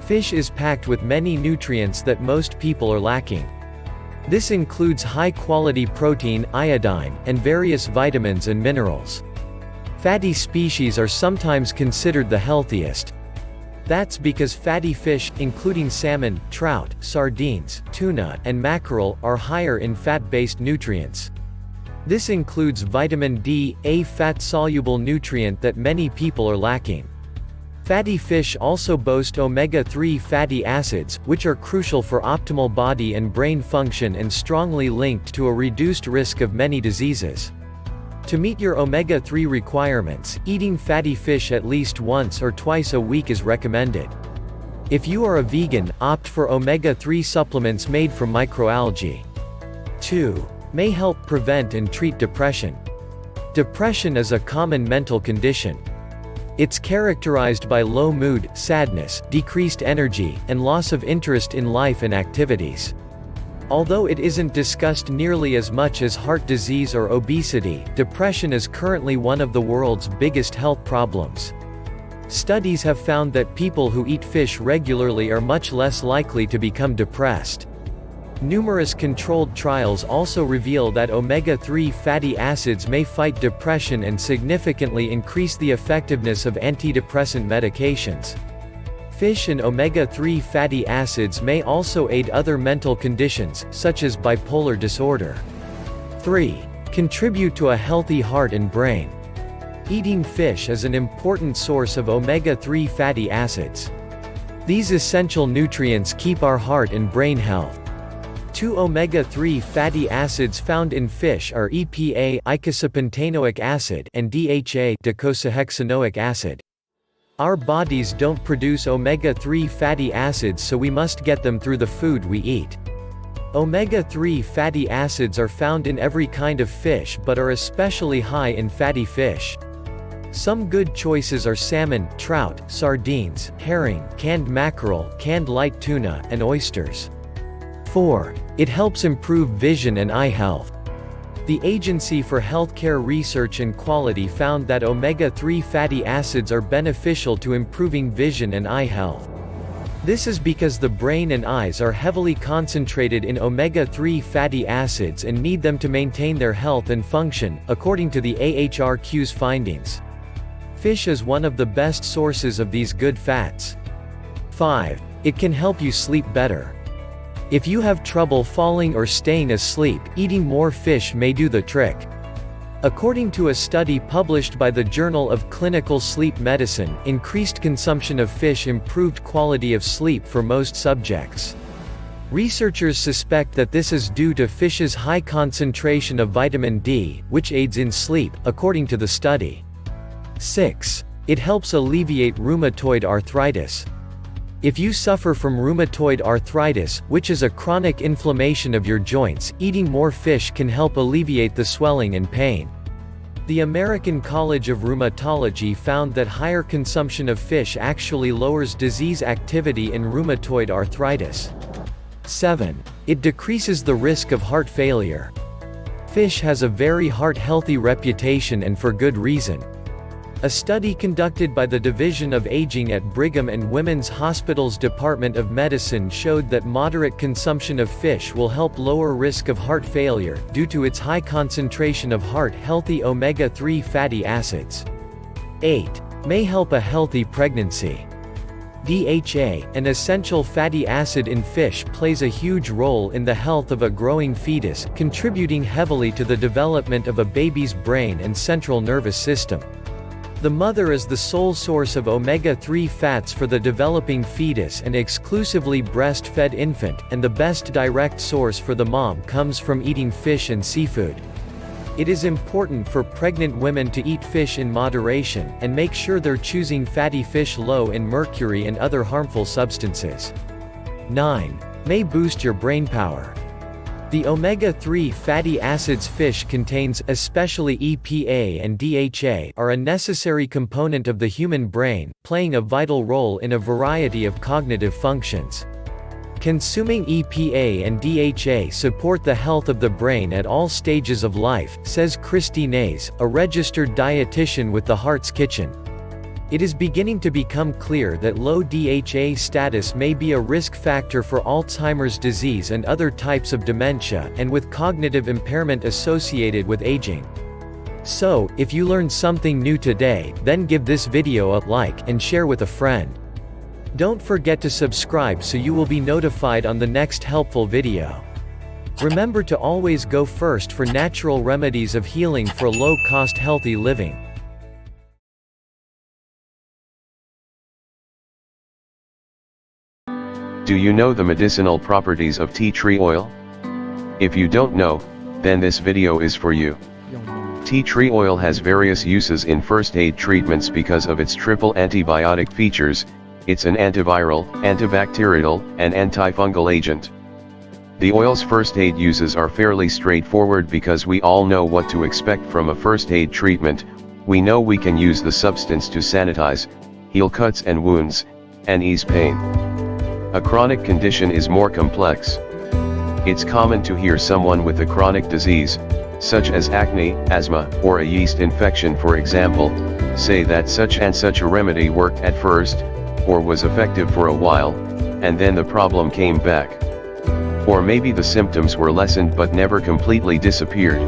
Fish is packed with many nutrients that most people are lacking. This includes high-quality protein, iodine, and various vitamins and minerals. Fatty species are sometimes considered the healthiest. That's because fatty fish, including salmon, trout, sardines, tuna, and mackerel, are higher in fat-based nutrients. This includes vitamin D, a fat-soluble nutrient that many people are lacking. Fatty fish also boast omega-3 fatty acids, which are crucial for optimal body and brain function and strongly linked to a reduced risk of many diseases. To meet your omega-3 requirements, eating fatty fish at least once or twice a week is recommended. If you are a vegan, opt for omega-3 supplements made from microalgae. 2. May help prevent and treat depression. Depression is a common mental condition. It's characterized by low mood, sadness, decreased energy, and loss of interest in life and activities. Although it isn't discussed nearly as much as heart disease or obesity, depression is currently one of the world's biggest health problems. Studies have found that people who eat fish regularly are much less likely to become depressed. Numerous controlled trials also reveal that omega-3 fatty acids may fight depression and significantly increase the effectiveness of antidepressant medications. Fish and omega-3 fatty acids may also aid other mental conditions, such as bipolar disorder. 3. Contribute to a healthy heart and brain. Eating fish is an important source of omega-3 fatty acids. These essential nutrients keep our heart and brain health. 2 omega-3 fatty acids found in fish are EPA, eicosapentaenoic acid, and DHA, docosahexaenoic acid. Our bodies don't produce omega-3 fatty acids, so we must get them through the food we eat. Omega-3 fatty acids are found in every kind of fish but are especially high in fatty fish. Some good choices are salmon, trout, sardines, herring, canned mackerel, canned light tuna, and oysters. 4. It helps improve vision and eye health. The Agency for Healthcare Research and Quality found that omega-3 fatty acids are beneficial to improving vision and eye health. This is because the brain and eyes are heavily concentrated in omega-3 fatty acids and need them to maintain their health and function, according to the AHRQ's findings. Fish is one of the best sources of these good fats. 5. It can help you sleep better. If you have trouble falling or staying asleep, eating more fish may do the trick. According to a study published by the Journal of Clinical Sleep Medicine, increased consumption of fish improved quality of sleep for most subjects. Researchers suspect that this is due to fish's high concentration of vitamin D, which aids in sleep, according to the study. 6. It helps alleviate rheumatoid arthritis. If you suffer from rheumatoid arthritis, which is a chronic inflammation of your joints, eating more fish can help alleviate the swelling and pain. The American College of Rheumatology found that higher consumption of fish actually lowers disease activity in rheumatoid arthritis. 7. It decreases the risk of heart failure. Fish has a very heart-healthy reputation, and for good reason. A study conducted by the Division of Aging at Brigham and Women's Hospital's Department of Medicine showed that moderate consumption of fish will help lower risk of heart failure, due to its high concentration of heart-healthy omega-3 fatty acids. 8. May help a healthy pregnancy. DHA, an essential fatty acid in fish, plays a huge role in the health of a growing fetus, contributing heavily to the development of a baby's brain and central nervous system. The mother is the sole source of omega-3 fats for the developing fetus and exclusively breastfed infant, and the best direct source for the mom comes from eating fish and seafood. It is important for pregnant women to eat fish in moderation, and make sure they're choosing fatty fish low in mercury and other harmful substances. 9. May boost your brain power. The omega-3 fatty acids fish contains, especially EPA and DHA, are a necessary component of the human brain, playing a vital role in a variety of cognitive functions. Consuming EPA and DHA support the health of the brain at all stages of life, says Christy Nays, a registered dietitian with the Heart's Kitchen. It is beginning to become clear that low DHA status may be a risk factor for Alzheimer's disease and other types of dementia, and with cognitive impairment associated with aging. So, if you learned something new today, then give this video a like and share with a friend. Don't forget to subscribe so you will be notified on the next helpful video. Remember to always go first for natural remedies of healing for low-cost healthy living. Do you know the medicinal properties of tea tree oil? If you don't know, then this video is for you. Tea tree oil has various uses in first aid treatments because of its triple antibiotic features. It's an antiviral, antibacterial, and antifungal agent. The oil's first aid uses are fairly straightforward because we all know what to expect from a first aid treatment. We know we can use the substance to sanitize, heal cuts and wounds, and ease pain. A chronic condition is more complex. It's common to hear someone with a chronic disease, such as acne, asthma, or a yeast infection for example, say that such and such a remedy worked at first, or was effective for a while, and then the problem came back. Or maybe the symptoms were lessened but never completely disappeared.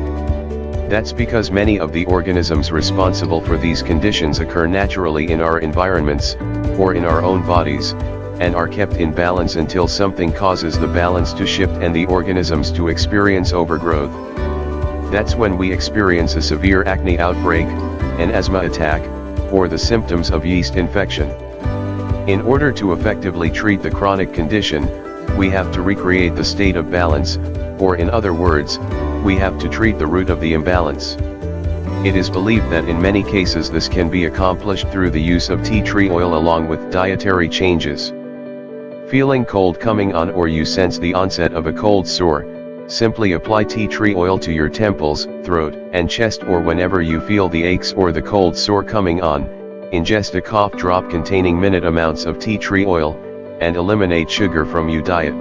That's because many of the organisms responsible for these conditions occur naturally in our environments, or in our own bodies, and are kept in balance until something causes the balance to shift and the organisms to experience overgrowth. That's when we experience a severe acne outbreak, an asthma attack, or the symptoms of yeast infection. In order to effectively treat the chronic condition, we have to recreate the state of balance, or in other words, we have to treat the root of the imbalance. It is believed that in many cases this can be accomplished through the use of tea tree oil along with dietary changes. Feeling cold coming on or you sense the onset of a cold sore, simply apply tea tree oil to your temples, throat, and chest, or whenever you feel the aches or the cold sore coming on, ingest a cough drop containing minute amounts of tea tree oil, and eliminate sugar from your diet.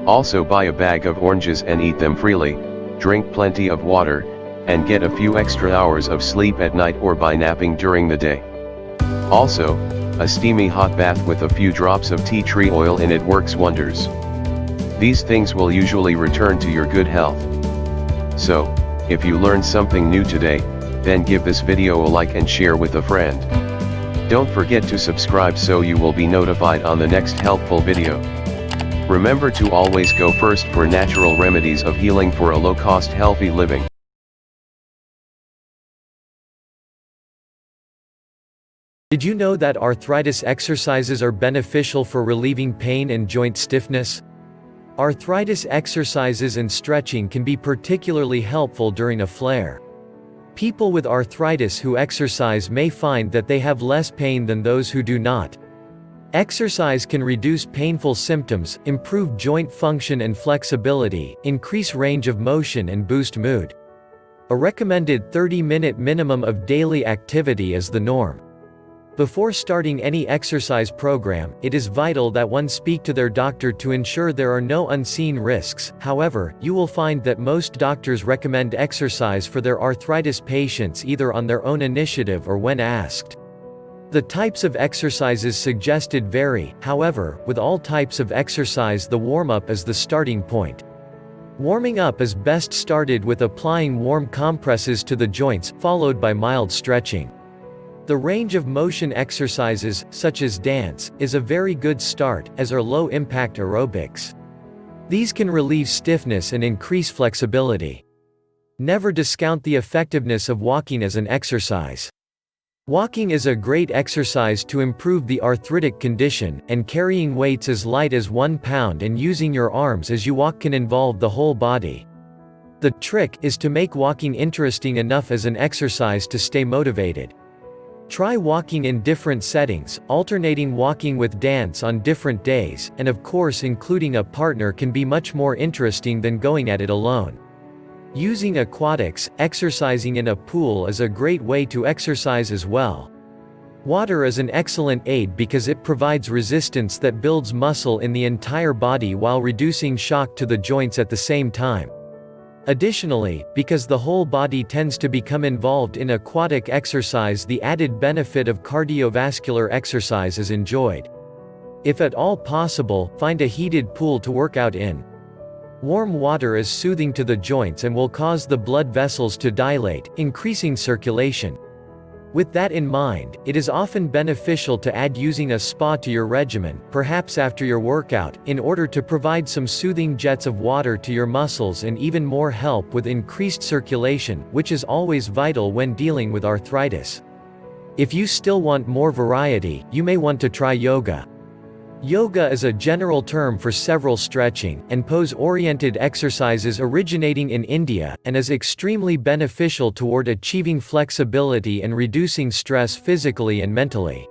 Also buy a bag of oranges and eat them freely, drink plenty of water, and get a few extra hours of sleep at night or by napping during the day. Also, a steamy hot bath with a few drops of tea tree oil in it works wonders. These things will usually return to your good health. So, if you learned something new today, then give this video a like and share with a friend. Don't forget to subscribe so you will be notified on the next helpful video. Remember to always go first for natural remedies of healing for a low-cost healthy living. Did you know that arthritis exercises are beneficial for relieving pain and joint stiffness? Arthritis exercises and stretching can be particularly helpful during a flare. People with arthritis who exercise may find that they have less pain than those who do not. Exercise can reduce painful symptoms, improve joint function and flexibility, increase range of motion and boost mood. A recommended 30-minute minimum of daily activity is the norm. Before starting any exercise program, it is vital that one speak to their doctor to ensure there are no unseen risks. However, you will find that most doctors recommend exercise for their arthritis patients either on their own initiative or when asked. The types of exercises suggested vary, however, with all types of exercise the warm-up is the starting point. Warming up is best started with applying warm compresses to the joints, followed by mild stretching. The range of motion exercises, such as dance, is a very good start, as are low-impact aerobics. These can relieve stiffness and increase flexibility. Never discount the effectiveness of walking as an exercise. Walking is a great exercise to improve the arthritic condition, and carrying weights as light as 1 pound and using your arms as you walk can involve the whole body. The trick is to make walking interesting enough as an exercise to stay motivated. Try walking in different settings, alternating walking with dance on different days, and of course including a partner can be much more interesting than going at it alone. Using aquatics, exercising in a pool is a great way to exercise as well. Water is an excellent aid because it provides resistance that builds muscle in the entire body while reducing shock to the joints at the same time. Additionally, because the whole body tends to become involved in aquatic exercise, the added benefit of cardiovascular exercise is enjoyed. If at all possible, find a heated pool to work out in. Warm water is soothing to the joints and will cause the blood vessels to dilate, increasing circulation. With that in mind, it is often beneficial to add using a spa to your regimen, perhaps after your workout, in order to provide some soothing jets of water to your muscles and even more help with increased circulation, which is always vital when dealing with arthritis. If you still want more variety, you may want to try yoga. Yoga is a general term for several stretching and pose-oriented exercises originating in India, and is extremely beneficial toward achieving flexibility and reducing stress physically and mentally.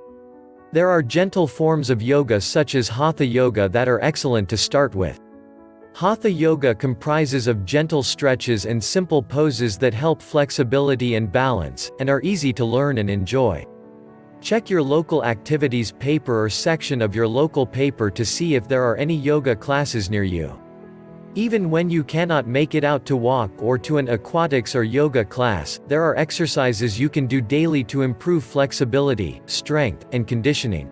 There are gentle forms of yoga such as Hatha yoga that are excellent to start with. Hatha yoga comprises of gentle stretches and simple poses that help flexibility and balance, and are easy to learn and enjoy. Check your local activities paper or section of your local paper to see if there are any yoga classes near you. Even when you cannot make it out to walk or to an aquatics or yoga class, there are exercises you can do daily to improve flexibility, strength, and conditioning.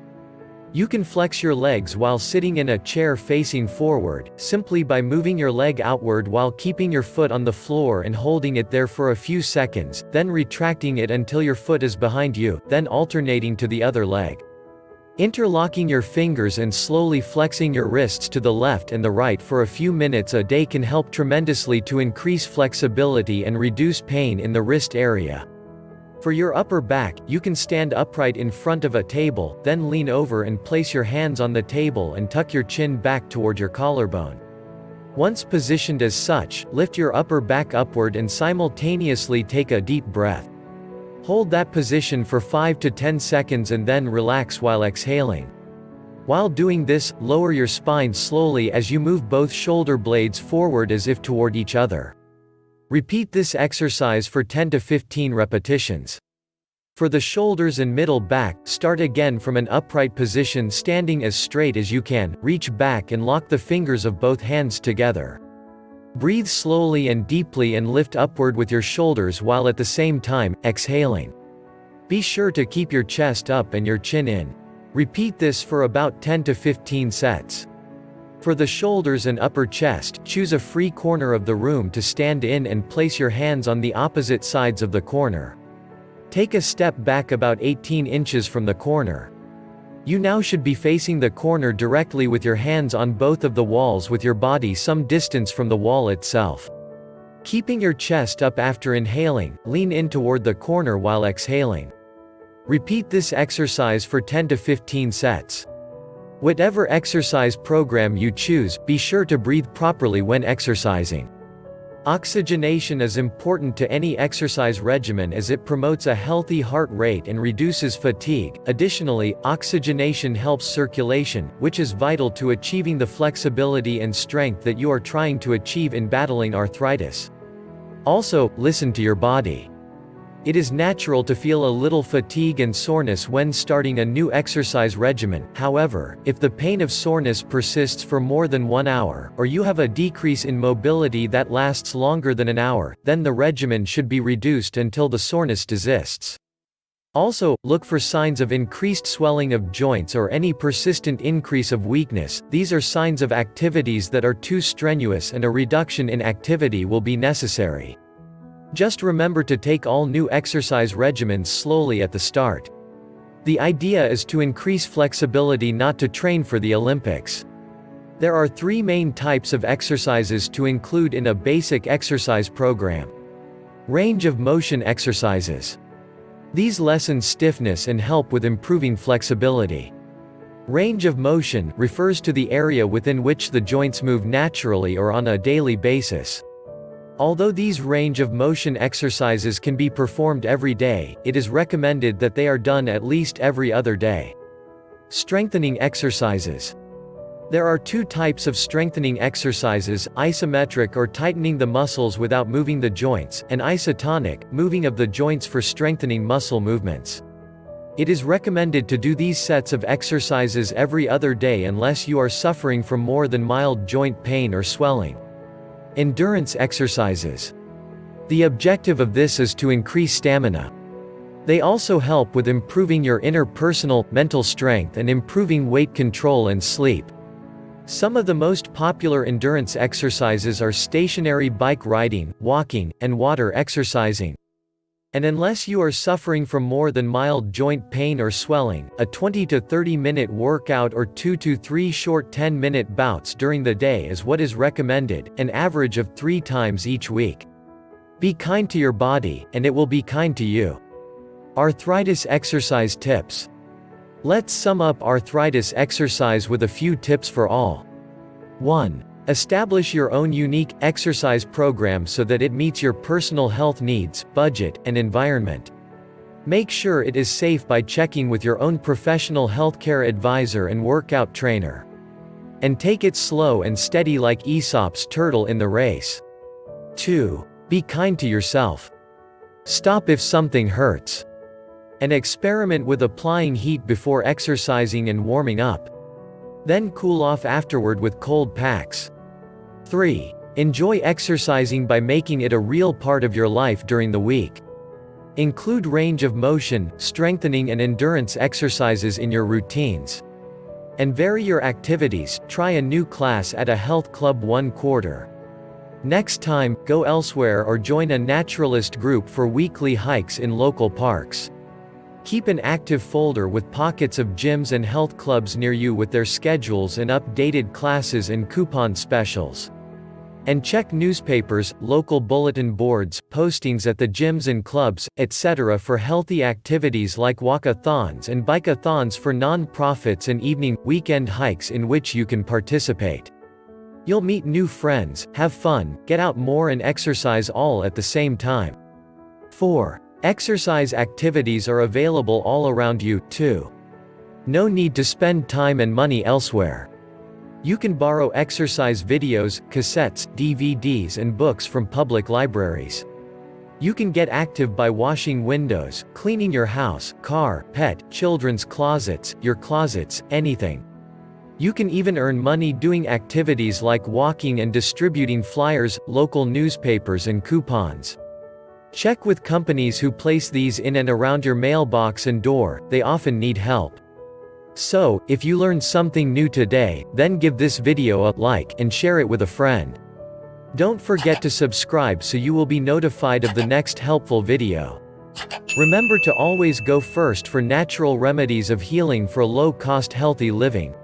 You can flex your legs while sitting in a chair facing forward, simply by moving your leg outward while keeping your foot on the floor and holding it there for a few seconds, then retracting it until your foot is behind you, then alternating to the other leg. Interlocking your fingers and slowly flexing your wrists to the left and the right for a few minutes a day can help tremendously to increase flexibility and reduce pain in the wrist area. For your upper back, you can stand upright in front of a table, then lean over and place your hands on the table and tuck your chin back toward your collarbone. Once positioned as such, lift your upper back upward and simultaneously take a deep breath. Hold that position for 5 to 10 seconds and then relax while exhaling. While doing this, lower your spine slowly as you move both shoulder blades forward as if toward each other. Repeat this exercise for 10 to 15 repetitions. For the shoulders and middle back, start again from an upright position standing as straight as you can, reach back and lock the fingers of both hands together. Breathe slowly and deeply and lift upward with your shoulders while at the same time, exhaling. Be sure to keep your chest up and your chin in. Repeat this for about 10 to 15 sets. For the shoulders and upper chest, choose a free corner of the room to stand in and place your hands on the opposite sides of the corner. Take a step back about 18 inches from the corner. You now should be facing the corner directly with your hands on both of the walls with your body some distance from the wall itself. Keeping your chest up after inhaling, lean in toward the corner while exhaling. Repeat this exercise for 10 to 15 sets. Whatever exercise program you choose, be sure to breathe properly when exercising. Oxygenation is important to any exercise regimen as it promotes a healthy heart rate and reduces fatigue. Additionally, oxygenation helps circulation, which is vital to achieving the flexibility and strength that you are trying to achieve in battling arthritis. Also, listen to your body. It is natural to feel a little fatigue and soreness when starting a new exercise regimen. However, if the pain of soreness persists for more than 1 hour, or you have a decrease in mobility that lasts longer than an hour, then the regimen should be reduced until the soreness desists. Also, look for signs of increased swelling of joints or any persistent increase of weakness. These are signs of activities that are too strenuous and a reduction in activity will be necessary. Just remember to take all new exercise regimens slowly at the start. The idea is to increase flexibility, not to train for the Olympics. There are 3 main types of exercises to include in a basic exercise program. Range of motion exercises. These lessen stiffness and help with improving flexibility. Range of motion refers to the area within which the joints move naturally or on a daily basis. Although these range of motion exercises can be performed every day, it is recommended that they are done at least every other day. Strengthening exercises. There are two types of strengthening exercises: isometric or tightening the muscles without moving the joints, and isotonic, moving of the joints for strengthening muscle movements. It is recommended to do these sets of exercises every other day unless you are suffering from more than mild joint pain or swelling. Endurance exercises. The objective of this is to increase stamina. They also help with improving your interpersonal, mental strength and improving weight control and sleep. Some of the most popular endurance exercises are stationary bike riding, walking, and water exercising. And unless you are suffering from more than mild joint pain or swelling, a 20 to 30 minute workout or 2 to 3 short 10-minute bouts during the day is what is recommended, an average of 3 times each week. Be kind to your body, and it will be kind to you. Arthritis exercise tips. Let's sum up arthritis exercise with a few tips for all. 1. Establish your own unique exercise program so that it meets your personal health needs, budget, and environment. Make sure it is safe by checking with your own professional healthcare advisor and workout trainer. And take it slow and steady like Aesop's turtle in the race. 2. Be kind to yourself. Stop if something hurts. And experiment with applying heat before exercising and warming up. Then cool off afterward with cold packs. 3. Enjoy exercising by making it a real part of your life during the week. Include range of motion, strengthening and endurance exercises in your routines. And vary your activities, try a new class at a health club one quarter. Next time, go elsewhere or join a naturalist group for weekly hikes in local parks. Keep an active folder with pockets of gyms and health clubs near you with their schedules and updated classes and coupon specials. And check newspapers, local bulletin boards, postings at the gyms and clubs, etc. for healthy activities like walkathons and bikeathons for non-profits and evening, weekend hikes in which you can participate. You'll meet new friends, have fun, get out more and exercise all at the same time. 4. Exercise activities are available all around you, too. No need to spend time and money elsewhere. You can borrow exercise videos, cassettes, DVDs and books from public libraries. You can get active by washing windows, cleaning your house, car, pet, children's closets, your closets, anything. You can even earn money doing activities like walking and distributing flyers, local newspapers and coupons. Check with companies who place these in and around your mailbox and door, they often need help. So, if you learned something new today, then give this video a like and share it with a friend. Don't forget to subscribe so you will be notified of the next helpful video. Remember to always go first for natural remedies of healing for low-cost healthy living.